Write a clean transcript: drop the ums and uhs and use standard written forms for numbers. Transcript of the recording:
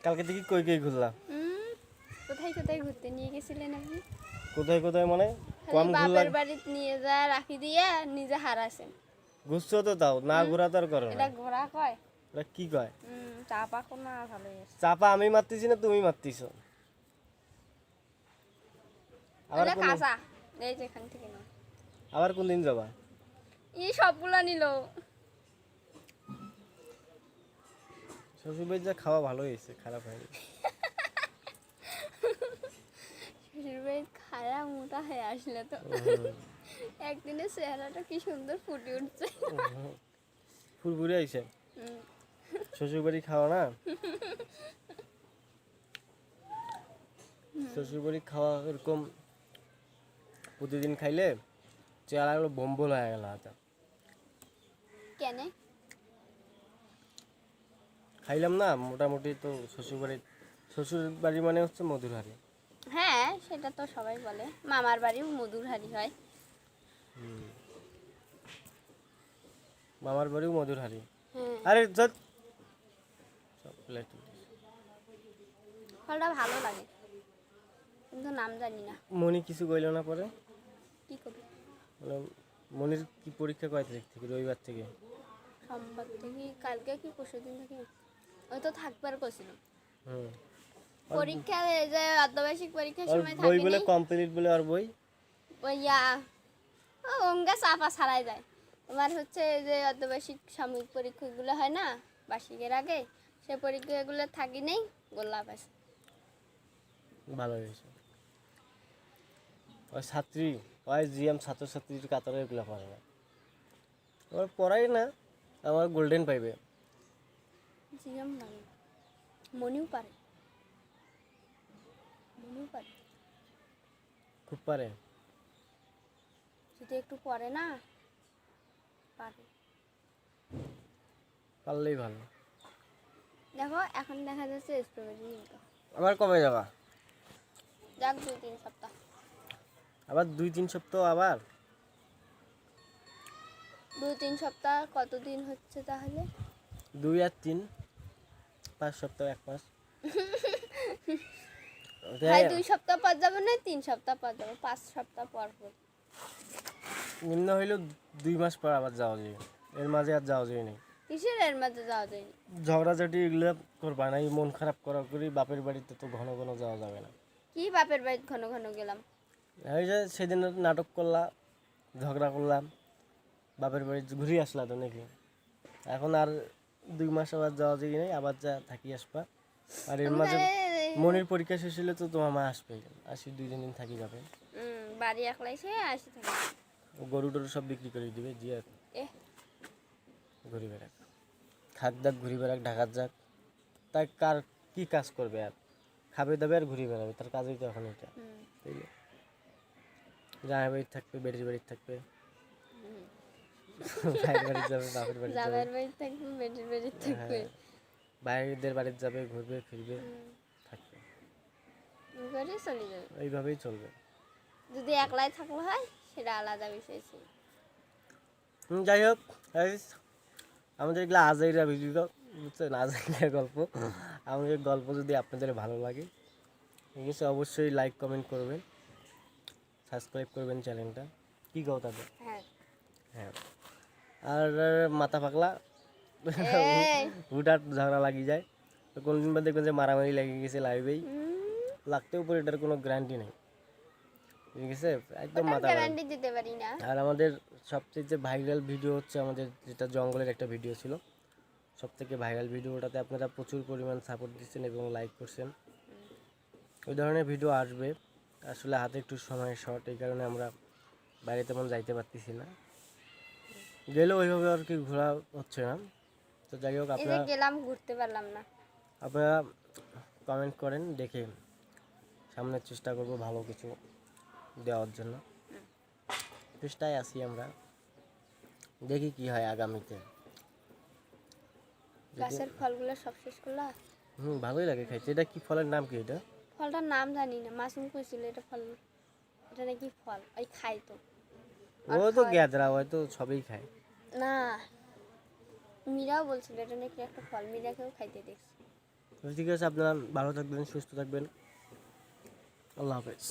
কালকে থেকে কই কই ঘুরলা? কোথায় কোথায় ঘুরতে নিয়ে গেছিলেন আপনি? কোথায় কোথায় মানে কম খালি ঘুরলা? বাপের বাড়িতে নিয়ে যা রাখি দিয়ে নিজে হারাছেন। ঘুরছো তো তাও না, ঘোরা তো আর করো এটা না। ঘোড়া কয়? এটা কি কয়? চাপা কোন না ভালোই আছে। চাপা আমি মারতেছি না তুমি মারতেছো? আবার এটা কোন কাঁচা। এই যে এখান থেকে না। আবার কোন দিন যাবা? এই সবগুলা নিল। শ্বশুরবাড়ি যা খাওয়া ভালো হয়েছে, খারাপ হয়নি। শ্বশুর বাড়ি খায়া মোটা হয়ে আসলে তো একদিনের চেহারাটা কি সুন্দর ফুটে উঠছে। ফুরফুরে আইছে। শ্বশুরবাড়ি খাওয়া না, শ্বশুরবাড়ি খাওয়া এরকম প্রতিদিন খাইলে চেহারাগুলো বম্বল হয়ে গেল। হাতে কেন? খাইলাম না মোটামুটি তো শ্বশুর বাড়ি মানে হচ্ছে মধুর হাড়ি। হ্যাঁ সেটা তো সবাই বলে, মামার বাড়িও মধুর হাড়ি হয়। মামার বাড়িও মধুর হাড়ি। হ্যাঁ, আরে যত সব প্লেট ফলটা ভালো লাগে কিন্তু নাম জানি না। মনি কিছু কইল না পরে? কি করবি? মানে মনির কি পরীক্ষা কয় তারিখ থেকে? রবিবার থেকে? সোমবার থেকে। কালকে কি পরশু দিন থেকে ওই তো থাকবার করছিল হুম। পরীক্ষা। এই যে অর্ধবার্ষিক পরীক্ষার আর সময় বই থাকে বলে নি কমপ্লিট বলে, আর বই ওইয়া অঙ্গা চাপা ছাড়াই যায়। তোমার হচ্ছে এই যে অর্ধবার্ষিক সাময়িক পরীক্ষাগুলো হয় না বার্ষিকের আগে, সে পরীক্ষাগুলো থাকি নেই, গোল্লাপ আছে। ভালো হয়েছে। ওই ছাত্রী, ওই জিএম ছাত্রছাত্রীর কাতারে এগুলো পারে না, ওর পড়াই না, আমার গোল্ডেন পাইবে। জিএম লাগে, মনিও পারে, মনিও পারে, খুব পারে। যদি একটু পড়ে না পারে। পারলেই ভালো। দেখো এখন দেখা যাচ্ছে স্ট্রবেরি নিতে আবার কবে যাবা? যাক 2-3 সপ্তাহ। আবার 2-3 সপ্তাহ? আবার 2-3 সপ্তাহ কতদিন হচ্ছে তাহলে? 2 আর 3, 5 সপ্তাহ, 1 মাস। ভাই 2 সপ্তাহ পর যাবো না 3 সপ্তাহ পর যাবো, 5 সপ্তাহ পর পর। নিম্ন হইলেও 2 মাস পর আবার যাওয়া যায়, এর মাঝে আর যাওয়া যায় না। কিসের এর মাঝে যাওয়া যায়নি? ঝগড়াঝাটি এগুলো করবা না, এই মন খারাপ করা করি। বাপের বাড়িতে তো ঘন ঘন যাওয়া যাবে না। কি বাপের বাড়িতে ঘন ঘন গেলাম? এই যে সেদিন নাটক করলা, ঝগড়া করলাম, বাপের বাড়ি ঘুরে আসলা তো নাকি? এখন আর 2 মাস আবার যাওয়া যায় নাই, আবার যা থাকি আসবা। আর এর তুমি মাঝে তাহলে মনির পরীক্ষা শেষ হলে তো তোমার মা আসবে, আসি 2-3 দিন থাকি যাবে। বাড়ি একলাই সে আসি থাকি। গরু টরু সব বিক্রি করে দিবে, জিয়া এ ঘুরি বেড়াক, খাক দাক ঘুরি বেড়াক, ঢাকার যাক। তাই কার কি কাজ করবে? আর খাবে দাবে আর ঘুরি বেড়াবে, তার কাজই তো এখন এটা। তাই না? জামাই বাড়িতে থাকবে, বেটির বাড়িতে থাকবে, ভাইয়ের বাড়িতে যাবে, বাপের বাড়িতে যাবে, জামাইয়ের বাড়িতে থাকবে, বেটির বাড়িতে থাকবে, ভাইদের বাড়িতে যাবে, ঘুরবে ফিরবে, থাকবে। ঘরে চলে যাবে। এইভাবেই চলবে। যদি একলাই থাকলে হয় সেটা আলাদা বিষয় ছিল। যাই হোক, guys, আমাদের এগুলো আজাইরা ভিডিও, বুঝছেন? আজাইরা গল্প। আমাদের গল্প যদি আপনাদের ভালো লাগে, ঠিক আছে, অবশ্যই লাইক কমেন্ট করবেন, সাবস্ক্রাইব করবেন চ্যানেলটা। কি কও তাদের? হ্যাঁ হ্যাঁ। আর মাথা পাকলা এই হুটহাট ঝগড়া লাগি যায়, তো কোনদিন বা দেখবেন যে মারামারি লেগে গেছে লাইভেই, লাগতেও পারে, এটার কোনো গ্যারান্টি নেই, ঠিক আছে? একদম ওটার মাথা গরম। গ্যারান্টি দিতে পারি না। আর আমাদের সবচেয়ে ভাইরাল ভিডিও হচ্ছে আমাদের যেটা জঙ্গলের একটা ভিডিও ছিল, সবথেকে ভাইরাল ভিডিও। ওটাতে আপনারা প্রচুর পরিমাণ সাপোর্ট দিচ্ছেন এবং লাইক করছেন। ওই ধরনের ভিডিও আসবে, আসলে হাতে একটু সময় শর্ট, এই কারণে আমরা বাইরে তেমন যাইতে পারতেছি না, গেলেও ওইভাবে আর কি ঘোরা হচ্ছে না। তো যাই হোক, এই যে গেলাম ঘুরতে পারলাম না। আপনারা কমেন্ট করেন, দেখে সামনের চেষ্টা করব ভালো কিছু দেওয়ার জন্য। চেষ্টায় আছি আমরা, দেখি কি হয় আগামীতে। গাছের ফলগুলো সব শেষ করলা? ভালোই লাগে খাইতে। এটা কি ফলের নাম কি? এটা ফলটার নাম জানি না, মাসুম কইছিল এটা ফল, এটা নাকি ফল ওই খাই তো। ও তো গ্যাদরা, ও তো সবই খায়। না, মীরাও বলছিল এটা নাকি একটা ফল, মীরাকেও খাইতে দেখছি। তো ঠিক আছে, আপনারা ভালো থাকবেন, সুস্থ থাকবেন। আল্লাহ হাফেজ।